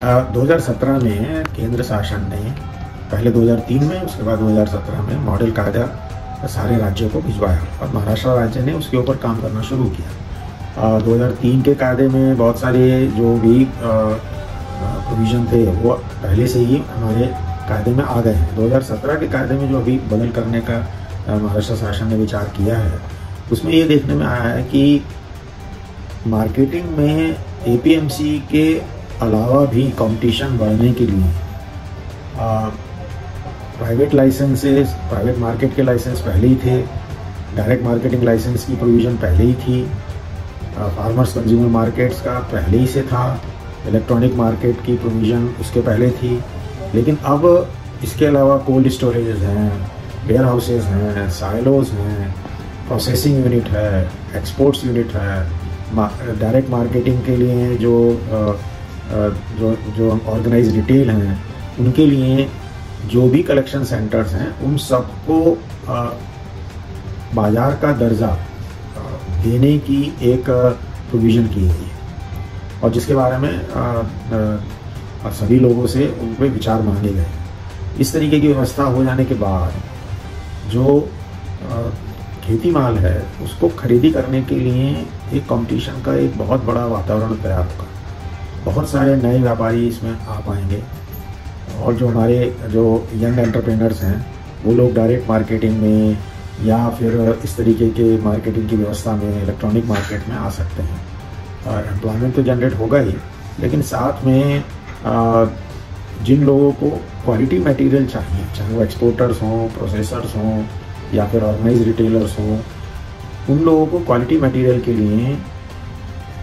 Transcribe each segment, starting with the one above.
2017 में केंद्र शासन ने पहले 2003 में, उसके बाद 2017 में मॉडल कायदा सारे राज्यों को भिजवाया और महाराष्ट्र राज्य ने उसके ऊपर काम करना शुरू किया। 2003 के कायदे में बहुत सारे जो भी प्रोविज़न थे वो पहले से ही हमारे कायदे में आ गए हैं। 2017 के कायदे में जो अभी बदल करने का महाराष्ट्र शासन ने विचार किया है, उसमें ये देखने में आया है कि मार्केटिंग में एपीएमसी के अलावा भी कंपटीशन बढ़ने के लिए प्राइवेट लाइसेंसेस, प्राइवेट मार्केट के लाइसेंस पहले ही थे, डायरेक्ट मार्केटिंग लाइसेंस की प्रोविज़न पहले ही थी, फार्मर्स कंज्यूमर मार्केट्स का पहले ही से था, इलेक्ट्रॉनिक मार्केट की प्रोविज़न उसके पहले थी। लेकिन अब इसके अलावा कोल्ड स्टोरेज हैं, वेयर हाउसेज हैं, साइलोज हैं, प्रोसेसिंग यूनिट है, एक्सपोर्ट्स यूनिट है, डायरेक्ट मार्केटिंग के लिए जो ऑर्गेनाइज रिटेल हैं उनके लिए जो भी कलेक्शन सेंटर्स हैं उन सबको बाजार का दर्जा देने की एक प्रोविज़न की गई है और जिसके बारे में सभी लोगों से उन पर विचार मांगे गए। इस तरीके की व्यवस्था हो जाने के बाद जो खेती माल है उसको खरीदी करने के लिए एक कंपटीशन का एक बहुत बड़ा वातावरण तैयार होगा। बहुत सारे नए व्यापारी इसमें आ पाएंगे और जो हमारे जो यंग एंटरप्रेनर्स हैं वो लोग डायरेक्ट मार्केटिंग में या फिर इस तरीके के मार्केटिंग की व्यवस्था में, इलेक्ट्रॉनिक मार्केट में आ सकते हैं। एम्प्लॉयमेंट तो जनरेट होगा ही, लेकिन साथ में जिन लोगों को क्वालिटी मटेरियल चाहिए, चाहे वो एक्सपोर्टर्स हों, प्रोसेसर्स हों या फिर ऑर्गेनाइज रिटेलर्स हों, उन लोगों को क्वालिटी मटेरियल के लिए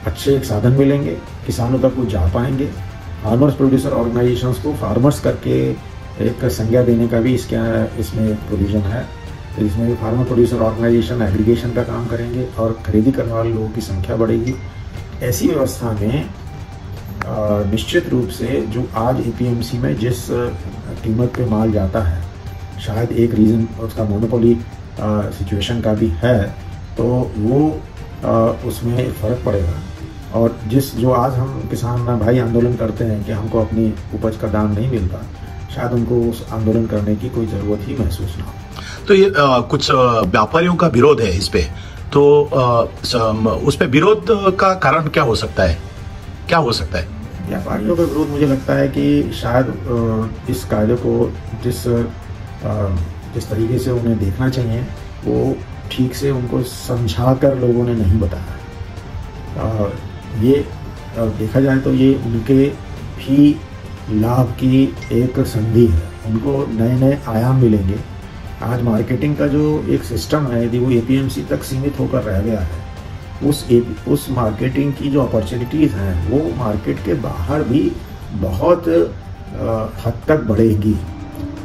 अच्छे एक साधन मिलेंगे, किसानों तक वो जा पाएंगे। फार्मर्स प्रोड्यूसर ऑर्गेनाइजेशंस को फार्मर्स करके एक संज्ञा देने का भी इसमें प्रोविज़न है। इसमें फार्मर प्रोड्यूसर ऑर्गेनाइजेशन एग्रीगेशन का काम करेंगे और खरीदी करने वाले लोगों की संख्या बढ़ेगी। ऐसी व्यवस्था में निश्चित रूप से जो आज एपीएमसी में जिस कीमत पे माल जाता है, शायद एक रीज़न उसका मोनोपोली सिचुएशन का भी है, तो वो उसमें फ़र्क पड़ेगा। और जो आज हम किसान भाई आंदोलन करते हैं कि हमको अपनी उपज का दाम नहीं मिलता, शायद उनको उस आंदोलन करने की कोई ज़रूरत ही महसूस ना हो। तो ये कुछ व्यापारियों का विरोध है इस पे, तो उस पे विरोध का कारण क्या हो सकता है? क्या हो सकता है? व्यापारियों का विरोध मुझे लगता है कि शायद इस कायदे को जिस तरीके से उन्हें देखना चाहिए वो ठीक से उनको समझाकर लोगों ने नहीं बताया। ये देखा जाए तो ये उनके भी लाभ की एक संधि है, उनको नए नए आयाम मिलेंगे। आज मार्केटिंग का जो एक सिस्टम है यदि वो एपीएमसी तक सीमित होकर रह गया है, उस मार्केटिंग की जो अपॉर्चुनिटीज़ हैं वो मार्केट के बाहर भी बहुत हद तक बढ़ेगी।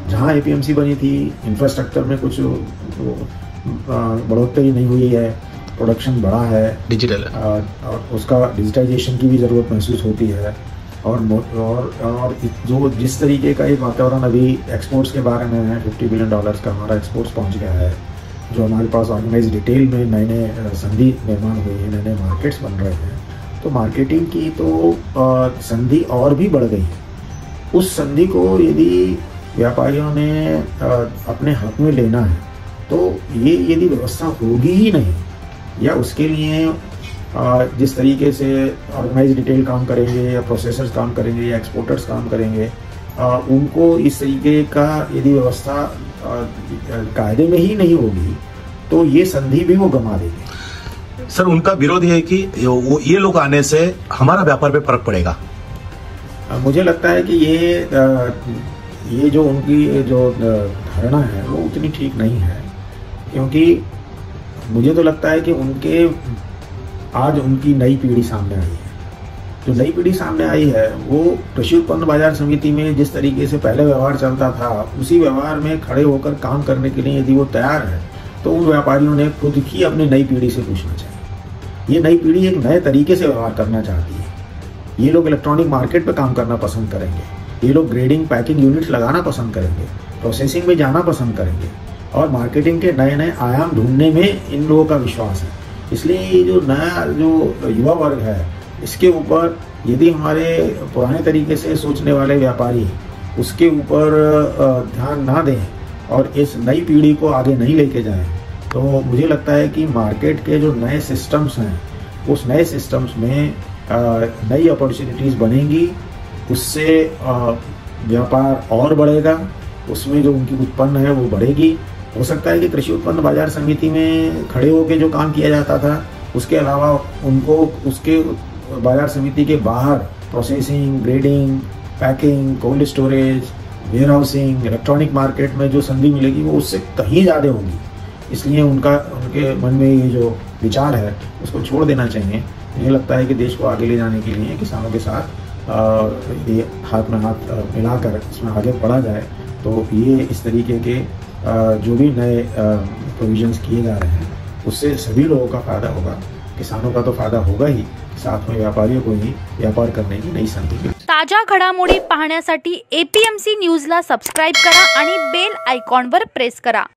जहाँ एपीएमसी बनी थी, इंफ्रास्ट्रक्चर में कुछ बढ़ोतरी नहीं हुई है, प्रोडक्शन बढ़ा है, डिजिटल और उसका डिजिटाइजेशन की भी ज़रूरत महसूस होती है। और जो जिस तरीके का एक वातावरण अभी एक्सपोर्ट्स के बारे में है, $50 बिलियन का हमारा एक्सपोर्ट्स पहुंच गया है, जो हमारे पास ऑर्गेनाइज डिटेल में नए नए संधि निर्माण हुई है, नए नए मार्केट्स बन रहे हैं, तो मार्केटिंग की तो संधि और भी बढ़ गई है। उस संधि को यदि व्यापारियों ने अपने हाथ में लेना है तो ये यदि व्यवस्था होगी ही नहीं, या उसके लिए जिस तरीके से ऑर्गेनाइज रिटेल काम करेंगे या प्रोसेसर्स काम करेंगे या एक्सपोर्टर्स काम करेंगे, उनको इस तरीके का यदि व्यवस्था कायदे में ही नहीं होगी तो ये संधि भी वो गंवा देंगे। सर, उनका विरोध है कि ये लोग आने से हमारा व्यापार पे फर्क पड़ेगा। मुझे लगता है कि ये जो उनकी जो धारणा है वो उतनी ठीक नहीं है, क्योंकि मुझे तो लगता है कि आज उनकी नई पीढ़ी सामने आई है। जो नई पीढ़ी सामने आई है वो कृषि उत्पन्न बाजार समिति में जिस तरीके से पहले व्यवहार चलता था, उसी व्यवहार में खड़े होकर काम करने के लिए यदि वो तैयार है तो उन व्यापारियों ने खुद ही अपनी नई पीढ़ी से पूछना चाहिए। ये नई पीढ़ी एक नए तरीके से व्यवहार करना चाहती है। ये लोग इलेक्ट्रॉनिक मार्केट पर काम करना पसंद करेंगे, ये लोग ग्रेडिंग पैकिंग यूनिट्स लगाना पसंद करेंगे, प्रोसेसिंग में जाना पसंद करेंगे और मार्केटिंग के नए नए आयाम ढूंढने में इन लोगों का विश्वास है। इसलिए ये जो नया जो युवा वर्ग है इसके ऊपर यदि हमारे पुराने तरीके से सोचने वाले व्यापारी उसके ऊपर ध्यान ना दें और इस नई पीढ़ी को आगे नहीं लेके जाएं, तो मुझे लगता है कि मार्केट के जो नए सिस्टम्स हैं उस नए सिस्टम्स में नई अपॉर्चुनिटीज़ बनेंगी, उससे व्यापार और बढ़ेगा, उसमें जो उनकी उत्पन्न है वो बढ़ेगी। हो सकता है कि कृषि उत्पन्न बाजार समिति में खड़े होकर जो काम किया जाता था उसके अलावा उनको उसके बाजार समिति के बाहर processing, grading, packing, cold storage, warehousing, electronic market में जो संधि मिलेगी वो उससे कहीं ज़्यादा होगी। इसलिए उनके मन में ये जो विचार है उसको छोड़ देना चाहिए। मुझे लगता है कि देश को आगे ले जाने के लिए किसानों के साथ ये हाथ में हाथ मिलाकर इसमें आगे बढ़ा जाए, तो ये इस तरीके के जो भी नए प्रोविजंस किए जा रहे हैं उससे सभी लोगों का फायदा होगा। किसानों का तो फायदा होगा ही, साथ में व्यापारियों को ही व्यापार करने की नई संधी मिलेगी। ताजा घडामोडी पाहण्यासाठी APMC न्यूजला सबस्क्राइब करा आणि बेल आयकॉनवर प्रेस करा।